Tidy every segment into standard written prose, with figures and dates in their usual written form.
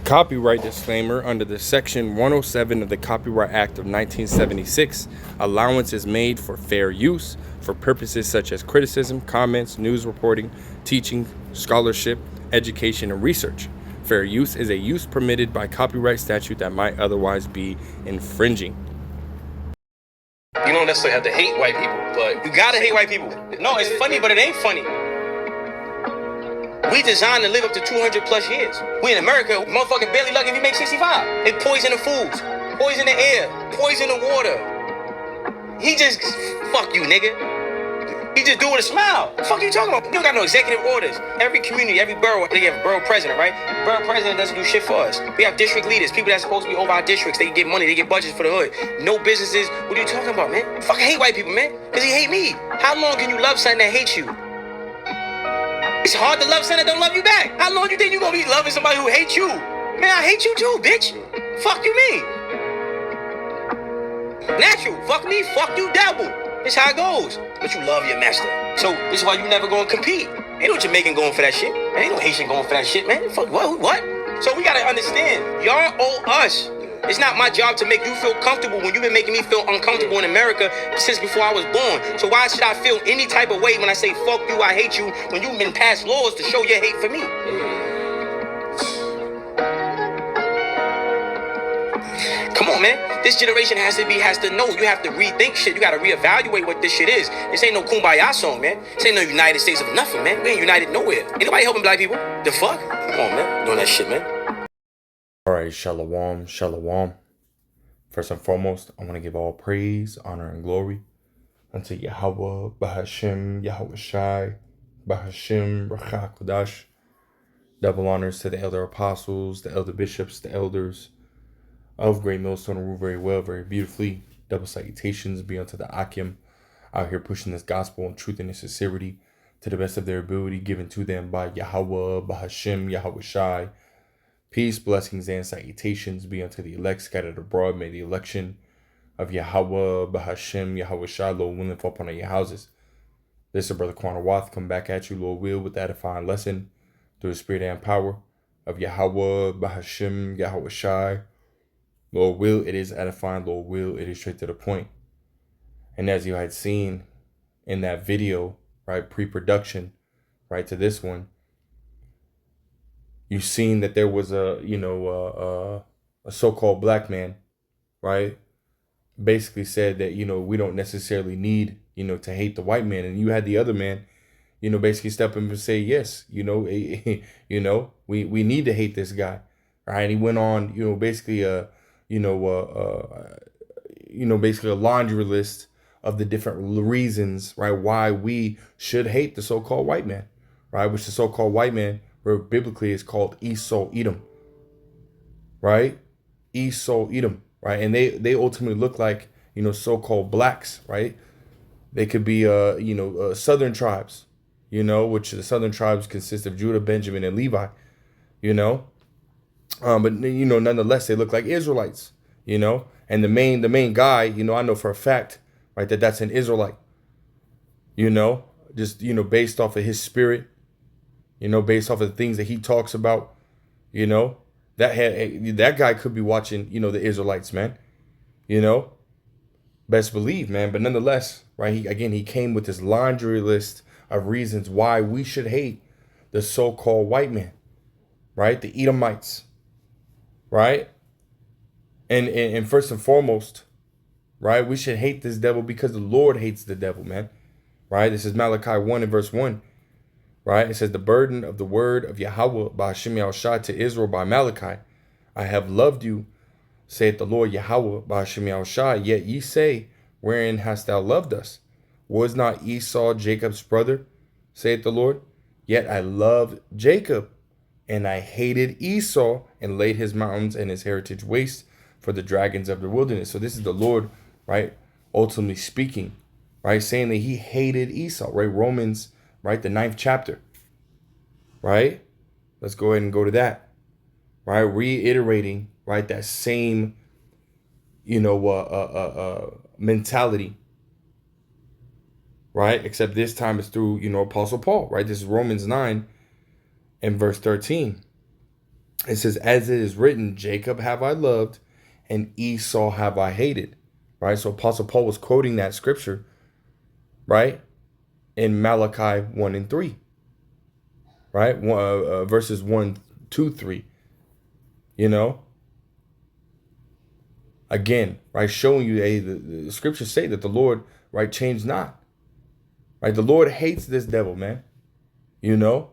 Copyright disclaimer under the Section 107 of the Copyright Act of 1976. Allowance is made for fair use for purposes such as criticism, comments, news reporting, teaching, scholarship, education, and research. Fair use is a use permitted by copyright statute that might otherwise be infringing. You don't necessarily have to hate white people, but you gotta hate white people. No, it's funny, but it ain't funny. We designed to live up to 200 plus years. We in America, motherfucking barely lucky if you make 65. They poison the foods, poison the air, poison the water. He just, fuck you, nigga. He just do it with a smile. What the fuck are you talking about? You don't got no executive orders. Every community, every borough, they have a borough president, right? Borough president doesn't do shit for us. We have district leaders, people that's supposed to be over our districts. They get money, they get budgets for the hood. No businesses. What are you talking about, man? I fucking hate white people, man. Because he hate me. How long can you love something that hates you? It's hard to love something that don't love you back. How long you think you gonna be loving somebody who hates you? Man, I hate you too, bitch. Fuck you mean? Natural. Fuck me, fuck you, devil. It's how it goes. But you love your master. So this is why you never gonna compete. Ain't no Jamaican going for that shit. Ain't no Haitian going for that shit, man. Fuck what? So we gotta understand, y'all owe us. It's not my job to make you feel comfortable when you've been making me feel uncomfortable in America since before I was born. So why should I feel any type of way when I say fuck you, I hate you, when you've been passed laws to show your hate for me? Come on, man. This generation has to know. You have to rethink shit. You got to reevaluate what this shit is. This ain't no Kumbaya song, man. This ain't no United States of nothing, man. We ain't united nowhere. Ain't nobody helping black people. The fuck? Come on, man. Doing that shit, man. All right, shalom, shalom. First and foremost, I want to give all praise, honor, and glory unto Yahweh, Bahashim, Yahweh Shai, Bahashim, Rachak Kodash. Double honors to the elder apostles, the elder bishops, the elders of Great Millstone, who rule very well, very beautifully. Double salutations be unto the Akim out here pushing this gospel in truth and in sincerity to the best of their ability, given to them by Yahweh, Bahashim, Yahweh Shai. Peace, blessings, and salutations be unto the elect scattered abroad. May the election of Yahweh, Bahashim, Yahweh Shai, Lord willing, fall upon your houses. This is Brother Quana Wath, come back at you, Lord will, with that edifying lesson through the spirit and power of Yahweh, Bahashim, Yahweh Shai. Lord will, it is edifying. Lord will, it is straight to the point. And as you had seen in that video, right, pre-production, right, to this one, you've seen that there was a so-called black man, right, basically said that, we don't necessarily need, to hate the white man. And you had the other man, basically step up and say, yes, we need to hate this guy, right? And he went on, basically basically a laundry list of the different reasons, right, why we should hate the so-called white man, right, which the so-called white man, where biblically is called Esau Edom, right? Esau Edom, right? And they ultimately look like, so-called blacks, right? They could be, southern tribes, which the southern tribes consist of Judah, Benjamin, and Levi, but nonetheless, they look like Israelites, and the main guy, I know for a fact, right, that's an Israelite, just, based off of his spirit, based off of the things that he talks about, that guy could be watching, the Israelites, man, best believe, man. But nonetheless, right, he came with this laundry list of reasons why we should hate the so-called white man, right, the Edomites, right, and first and foremost, right, we should hate this devil because the Lord hates the devil, man, right? This is Malachi 1 and verse 1. Right? It says, the burden of the word of Yahweh by Hashem Yahushua to Israel by Malachi. I have loved you, saith the Lord Yahweh by Hashem Yahushua. Yet ye say, wherein hast thou loved us? Was not Esau Jacob's brother, saith the Lord? Yet I loved Jacob, and I hated Esau, and laid his mountains and his heritage waste for the dragons of the wilderness. So this is the Lord, right, ultimately speaking, right, saying that he hated Esau, right? Romans, right, the 9th chapter, right? Let's go ahead and go to that, right? Reiterating, right, that same, mentality, right? Except this time it's through, Apostle Paul, right? This is Romans 9 and verse 13. It says, as it is written, Jacob have I loved and Esau have I hated. Right? So Apostle Paul was quoting that scripture, right? In Malachi 1 and 3. Right? Verses 1, 2, 3. You know? Again, right? Showing you, the scriptures say that the Lord, right, changed not. Right? The Lord hates this devil, man. You know?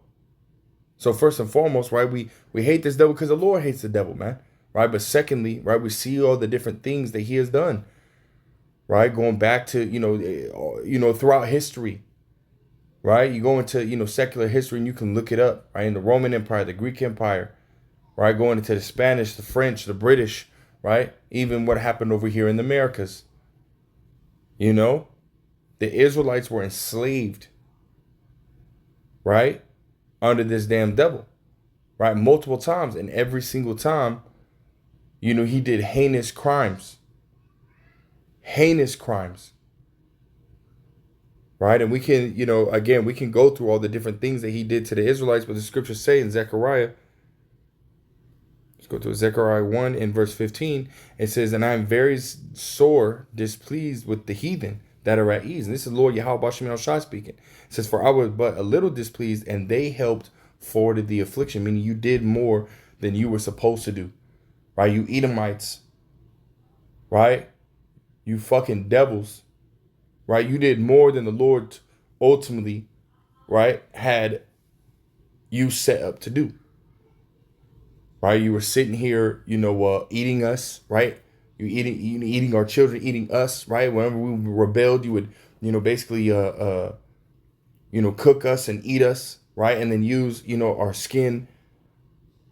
So first and foremost, right, we hate this devil because the Lord hates the devil, man. Right? But secondly, right, we see all the different things that he has done. Right? Going back to, throughout history. Right? You go into, secular history and you can look it up, right? In the Roman Empire, the Greek Empire, right? Going into the Spanish, the French, the British, right? Even what happened over here in the Americas. You know, the Israelites were enslaved, right? Under this damn devil, right? Multiple times. And every single time, he did heinous crimes. Heinous crimes. Right? And we can, again, we can go through all the different things that he did to the Israelites, but the scriptures say in Zechariah, let's go to Zechariah 1 in verse 15. It says, and I am very sore displeased with the heathen that are at ease. And this is Lord Yahweh Bashem El Shai speaking. It says, for I was but a little displeased, and they helped forwarded the affliction, meaning you did more than you were supposed to do. Right? You Edomites. Right? You fucking devils. Right? You did more than the Lord ultimately, right, had you set up to do. Right? You were sitting here, eating us, right? You eating our children, eating us, right? Whenever we rebelled, you would, basically, cook us and eat us, right? And then use, our skin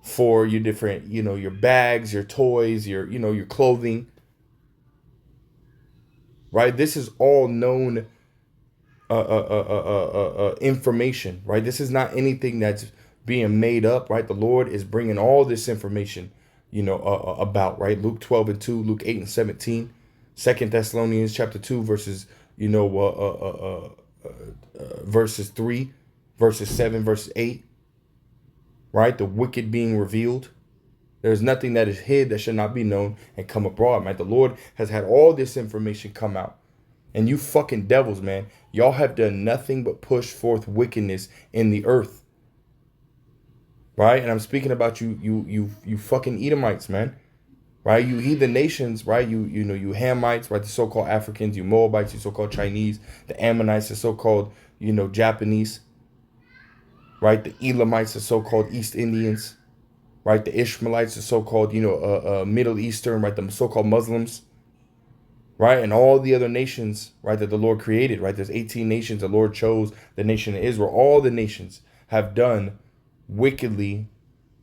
for your different, your bags, your toys, your clothing. Right? This is all known information, right? This is not anything that's being made up, right? The Lord is bringing all this information, about, right? Luke 12 and 2, Luke 8 and 17, 2 Thessalonians chapter 2, verses, verses 3, verses 7, verses 8, right? The wicked being revealed. There's nothing that is hid that should not be known and come abroad, right? The Lord has had all this information come out. And you fucking devils, man, y'all have done nothing but push forth wickedness in the earth. Right? And I'm speaking about you fucking Edomites, man. Right? You heathen nations, right? You Hamites, right? The so-called Africans, you Moabites, you so-called Chinese, the Ammonites, the so-called, Japanese. Right? The Elamites, the so-called East Indians. Right, the Ishmaelites, the so-called, Middle Eastern, right, the so-called Muslims, right, and all the other nations, right, that the Lord created, right. There's 18 nations the Lord chose, the nation of Israel. All the nations have done wickedly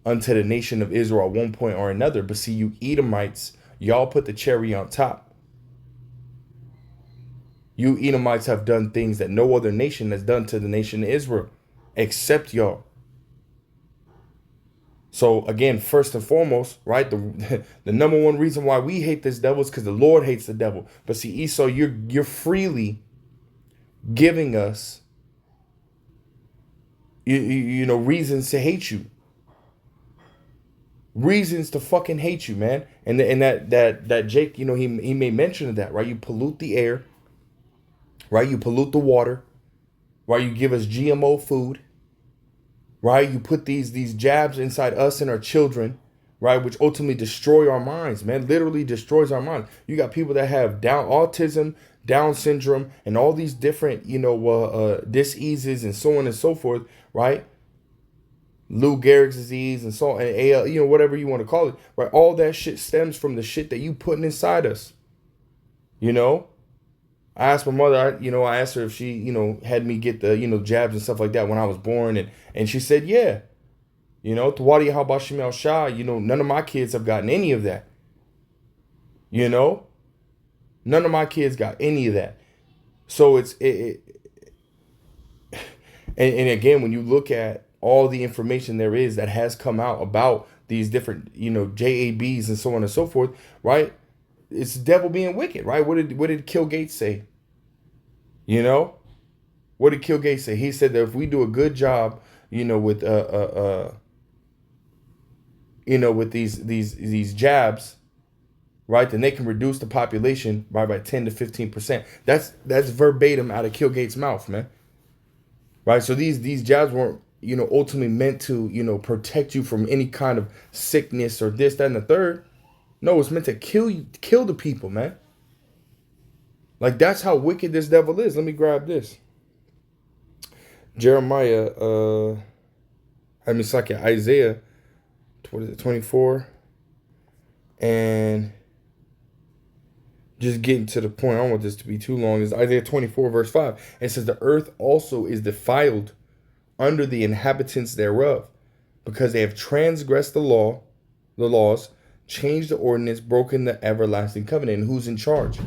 unto the nation of Israel at one point or another. But see, you Edomites, y'all put the cherry on top. You Edomites have done things that no other nation has done to the nation of Israel, except y'all. So again, first and foremost, right, the number one reason why we hate this devil is because the Lord hates the devil. But see, Esau, you're freely giving us, reasons to hate you, reasons to fucking hate you, man. And that Jake, he made mention of that, right? You pollute the air, right? You pollute the water, right? You give us GMO food. Right? You put these jabs inside us and our children, right? Which ultimately destroy our minds, man. Literally destroys our minds. You got people that have autism, Down syndrome, and all these different, diseases and so on and so forth, right? Lou Gehrig's disease and so on, and AL, whatever you want to call it, right? All that shit stems from the shit that you putting inside us. I asked my mother, I asked her if she, had me get the, jabs and stuff like that when I was born. And she said, yeah. Tawadi Habashim El Shah, none of my kids have gotten any of that. None of my kids got any of that. So and again, when you look at all the information there is that has come out about these different, JABs and so on and so forth, right? It's the devil being wicked, right? What did Kill Gates say? What did Kill Gates say? He said that if we do a good job, with with these jabs, right? Then they can reduce the population by 10 to 15%. That's verbatim out of Kill Gates' mouth, man. Right? So these jabs weren't, ultimately meant to, protect you from any kind of sickness or this, that, and the third. No, it's meant to kill the people, man. Like, that's how wicked this devil is. Let me grab this. Jeremiah, Isaiah, what is it, 24? And just getting to the point, I don't want this to be too long, is Isaiah 24, verse 5. It says, the earth also is defiled under the inhabitants thereof, because they have transgressed the laws, changed the ordinance, broken the everlasting covenant. And who's in charge?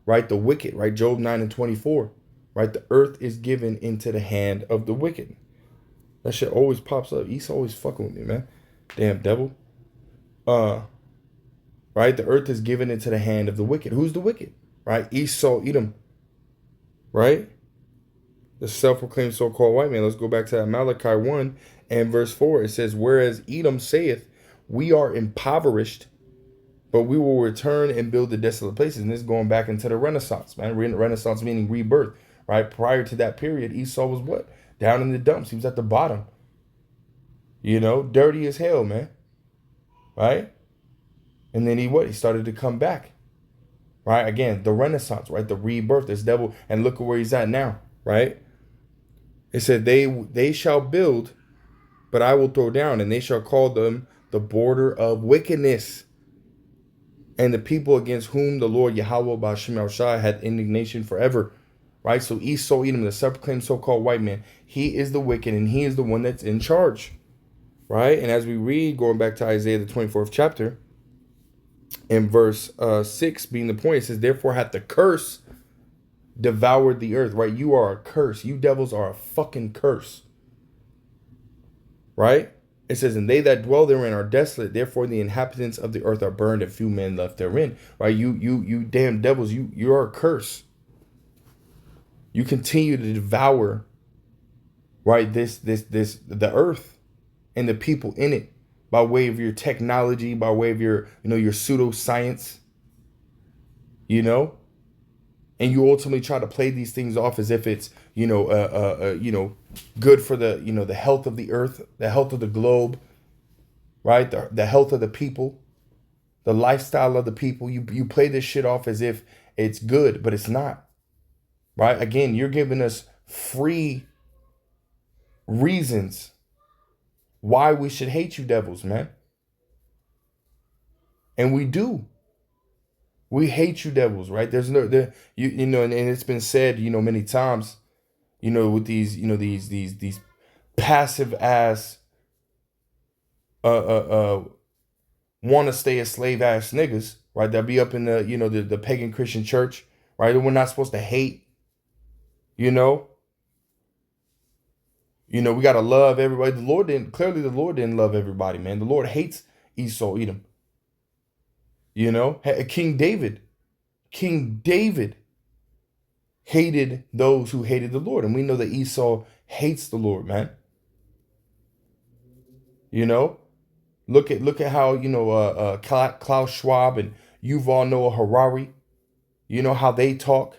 Right? The wicked, right? Job 9:24. Right? The earth is given into the hand of the wicked. That shit always pops up. He's always fucking with me, man. Damn devil. Right? The earth is given into the hand of the wicked. Who's the wicked? Right? Esau, Edom. Right? The self-proclaimed so-called white man. Let's go back to that Malachi 1 and verse 4. It says, whereas Edom saith, we are impoverished, but we will return and build the desolate places. And this is going back into the Renaissance, man. Renaissance meaning rebirth, right? Prior to that period, Esau was what? Down in the dumps. He was at the bottom. Dirty as hell, man. Right? And then he started to come back. Right? Again, the Renaissance, right? The rebirth, this devil. And look at where he's at now, right? It said, they shall build, but I will throw down, and they shall call them the border of wickedness, and the people against whom the Lord Yahweh Ba'Shem Yahushua had indignation forever. Right? So Esau, Edom, the self-proclaimed so-called white man, he is the wicked, and he is the one that's in charge. Right? And as we read, going back to Isaiah, the 24th chapter, in verse 6 being the point, it says, therefore hath the curse devoured the earth. Right? You are a curse. You devils are a fucking curse. Right? It says, and they that dwell therein are desolate. Therefore the inhabitants of the earth are burned, and few men left therein. Right? You damn devils. You are a curse. You continue to devour, right, the earth and the people in it by way of your technology, by way of your pseudoscience, and you ultimately try to play these things off as if it's, good for the, the health of the earth, the health of the globe, right? The health of the people, the lifestyle of the people. You play this shit off as if it's good, but it's not. Right? Again, you're giving us free reasons why we should hate you devils, man. And we do. We hate you devils, right? There's and it's been said, many times, with these, these passive ass want to stay a slave ass niggas, right? That be up in the, the pagan Christian church, right? And we're not supposed to hate. We got to love everybody. The Lord didn't love everybody, man. The Lord hates Esau, Edom. King David hated those who hated the Lord. And we know that Esau hates the Lord, man. Look at how, Klaus Schwab and Yuval Noah Harari, how they talk.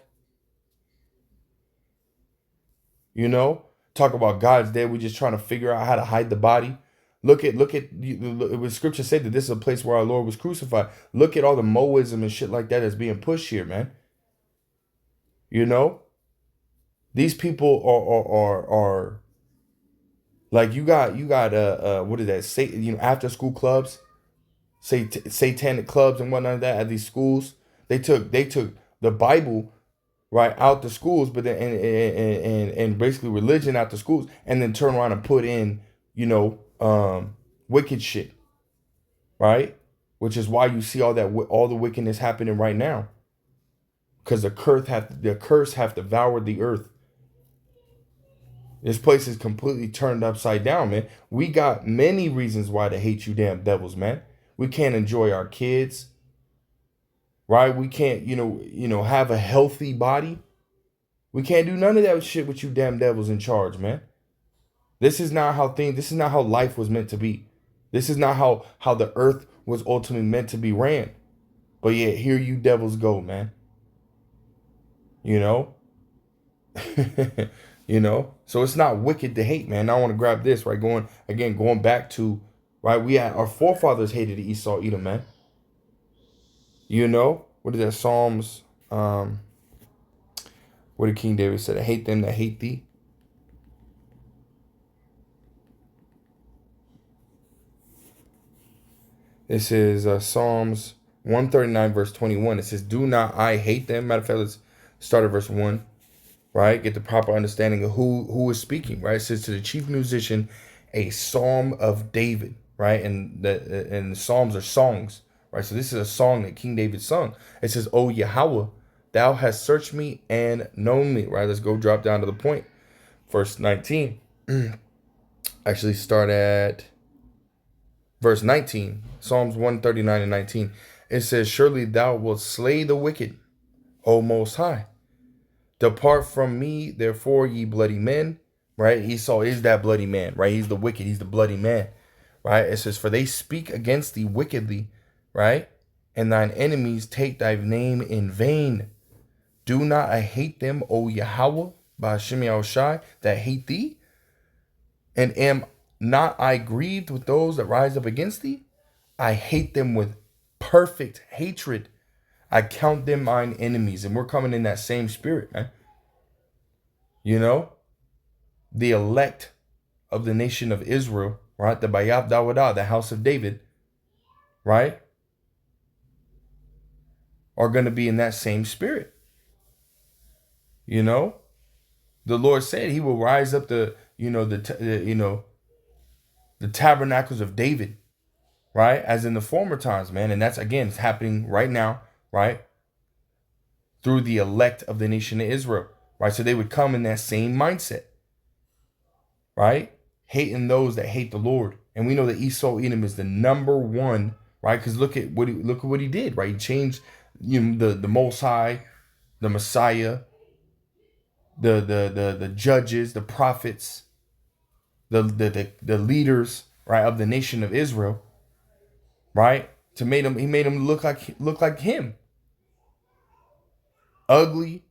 Talk about God's dead. We're just trying to figure out how to hide the body. Look at what scripture said that this is a place where our Lord was crucified. Look at all the Moism and shit like that that's being pushed here, man. These people are like, you got what is that? Say, after school clubs, satanic clubs and whatnot like that at these schools. They took the Bible, right, out the schools, but then and basically religion out the schools, and then turn around and put in, wicked shit, right? Which is why you see all the wickedness happening right now, because the curse have devoured the earth. This place is completely turned upside down, man. We got many reasons why to hate you damn devils, man. We can't enjoy our kids. Right? We can't, have a healthy body. We can't do none of that shit with you damn devils in charge, man. This is not how life was meant to be. This is not how the earth was ultimately meant to be ran. But yet here you devils go, man. You know? You know? So it's not wicked to hate, man. I want to grab this, right? Going back to, right? Our forefathers hated Esau, Edom, man. You know? What is that? Psalms, what did King David say? I hate them that hate thee. This is Psalms 139, verse 21. It says, do not I hate them. Matter of fact, let's start at verse 1, right? Get the proper understanding of who is speaking, right? It says, to the chief musician, a psalm of David, right? And the psalms are songs, right? So this is a song that King David sung. It says, O Yahweh, thou hast searched me and known me, right? Let's go drop down to the point. Verse 19. Actually start at verse 19, Psalms 139 and 19. It says, surely thou wilt slay the wicked, O Most High. Depart from me, therefore, ye bloody men. Right? Esau is that bloody man, right? He's the wicked. He's the bloody man, right? It says, for they speak against thee wickedly, right? And thine enemies take thy name in vain. Do not I hate them, O Yahweh, by Hashem Yahushai, that hate thee? And am not I grieved with those that rise up against thee? I hate them with perfect hatred. I count them mine enemies. And we're coming in that same spirit, man. You know? The elect of the nation of Israel, right? The Bayat Dawadah, the house of David, right? Are going to be in that same spirit. You know? The Lord said he will rise up the tabernacles of David, right? As in the former times, man. And that's, again, it's happening right now, right? Through the elect of the nation of Israel, right? So they would come in that same mindset, right? Hating those that hate the Lord. And we know that Esau Edom is the number one, right? Because look at what he did, right? He changed, the Most High, the Messiah, the judges, the prophets, the leaders, right, of the nation of Israel, right? He made him look like him. Ugly,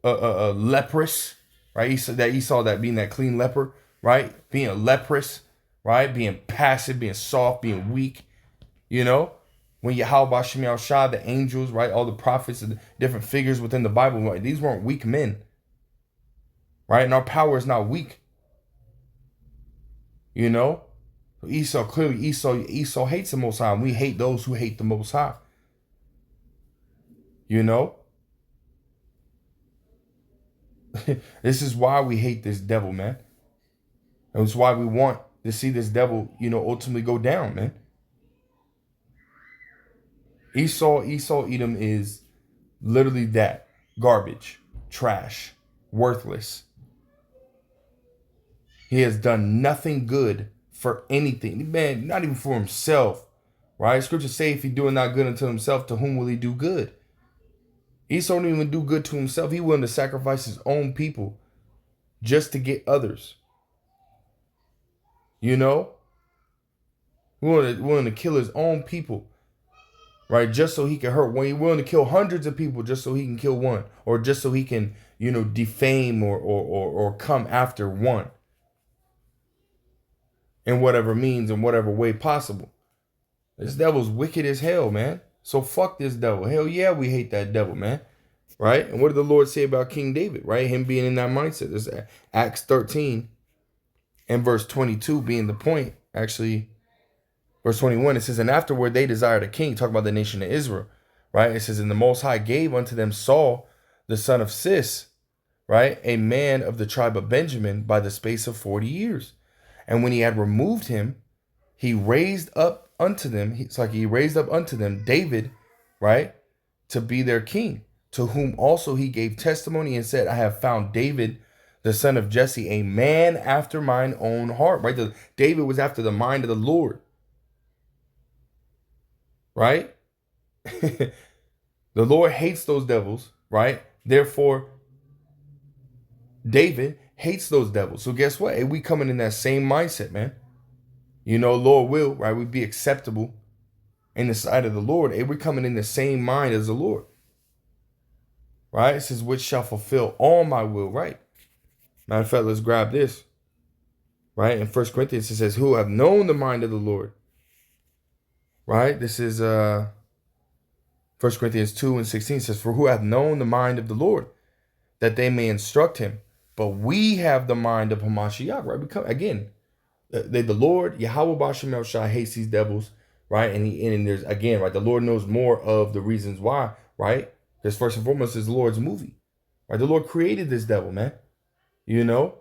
leprous, right? He said that Esau, that being that clean leper, right? Being a leprous, right? Being passive, being soft, being weak, When Yahweh Shem Yahushua, the angels, right? All the prophets and the different figures within the Bible, right? These weren't weak men, right? And our power is not weak. Esau hates the Most High, and we hate those who hate the Most High. This is why we hate this devil, man. And it's why we want to see this devil, ultimately go down, man. Esau Edom is literally that. Garbage, trash, worthless. He has done nothing good for anything. Man, not even for himself, right? Scriptures say if he doing not good unto himself, to whom will he do good? Esau don't even do good to himself. He willing to sacrifice his own people just to get others. Willing to kill his own people, right? Just so he can hurt one. He's willing to kill hundreds of people just so he can kill one, or just so he can, defame or come after one. In whatever means, in whatever way possible. This devil's wicked as hell, man. So fuck this devil. Hell yeah, we hate that devil, man. Right? And what did the Lord say about King David, right? Him being in that mindset. This is Acts 13 and verse 22 being the point. Actually, verse 21, it says, and afterward they desired a king. Talk about the nation of Israel, right? It says, and the Most High gave unto them Saul, the son of Cis, right? A man of the tribe of Benjamin by the space of 40 years. And when he had removed him, he raised up unto them, he raised up unto them David, right, to be their king, to whom also he gave testimony and said, I have found David, the son of Jesse, a man after mine own heart, right? David was after the mind of the Lord, right? The Lord hates those devils, right? Therefore, David hates those devils. So guess what? We coming in that same mindset, man. You know, Lord will, right? We be acceptable in the sight of the Lord. And we're coming in the same mind as the Lord. Right? It says, which shall fulfill all my will, right? Matter of fact, let's grab this. Right? In 1 Corinthians, it says, who have known the mind of the Lord. Right? This is 1 Corinthians 2:16 says, for who hath known the mind of the Lord, that they may instruct him. But we have the mind of Hamashiach, right? Again, the Lord, Yahweh Bashem El Shai, hates these devils, right? And there's, again, right, the Lord knows more of the reasons why, right? Because first and foremost is the Lord's movie, right? The Lord created this devil, man. You know?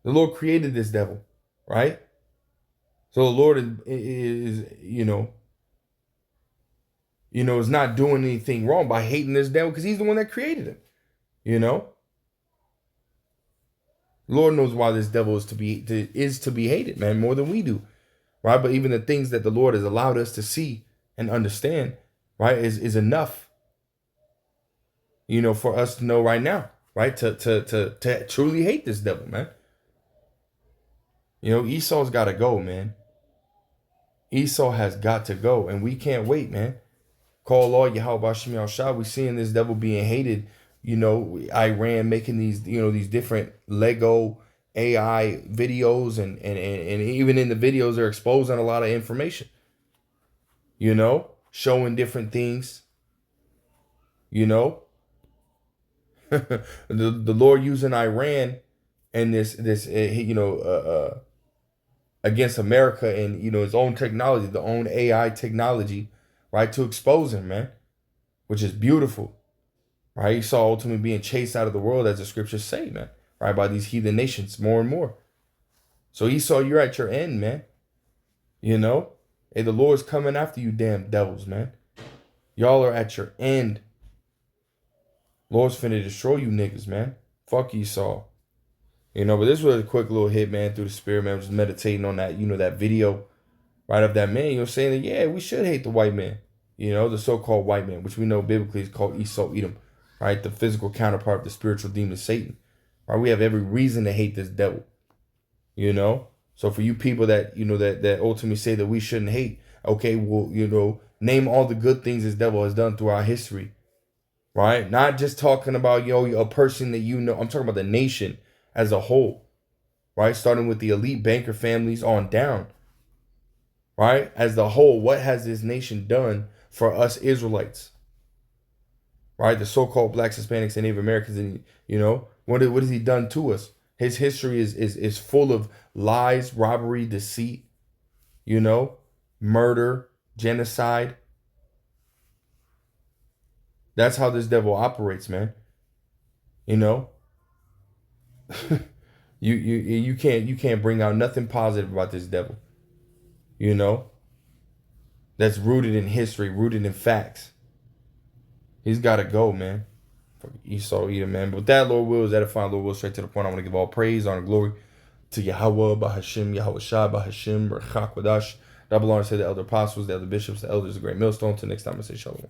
The Lord created this devil, right? So the Lord is is not doing anything wrong by hating this devil because he's the one that created him, you know? Lord knows why this devil is to be hated, man, more than we do, right? But even the things that the Lord has allowed us to see and understand, right, is enough, for us to know right now, right, to truly hate this devil, man. Esau's got to go, man. Esau has got to go, and we can't wait, man. Call Lord Yahweh Bashem Yahshua. We seeing this devil being hated. Iran making these, these different Lego AI videos, and even in the videos, they're exposing a lot of information. Showing different things. The Lord using Iran and this against America and his own technology, the own AI technology, right, to expose him, man, which is beautiful. Right, Esau ultimately being chased out of the world, as the scriptures say, man, right, by these heathen nations more and more. So Esau, you're at your end, man. Hey, the Lord's coming after you, damn devils, man. Y'all are at your end. Lord's finna destroy you niggas, man. Fuck Esau. But this was a quick little hit, man, through the spirit, man. Just meditating on that, that video, right, of that man, saying that, yeah, we should hate the white man, the so-called white man, which we know biblically is called Esau, Edom. Right, the physical counterpart of the spiritual demon Satan. Right, we have every reason to hate this devil. So for you people that that ultimately say that we shouldn't hate, okay, well, name all the good things this devil has done throughout history. Right, not just talking about a person that I'm talking about the nation as a whole. Right, starting with the elite banker families on down. Right, as the whole, what has this nation done for us Israelites? Right, the so-called blacks, Hispanics, and Native Americans, and what has he done to us? His history is full of lies, robbery, deceit, murder, genocide. That's how this devil operates, man. You can't bring out nothing positive about this devil. That's rooted in history, rooted in facts. He's got to go, man. Fuck Esau, Edom, man. But with that, Lord will, is edifying, Lord will, straight to the point. I want to give all praise, honor, glory to Yahweh, Bahashim, Yahweh Shai, Bahashim, Rechak Wadash. That belongs to the elder apostles, the elder bishops, the elders, the great millstone. Till next time, I say shalom.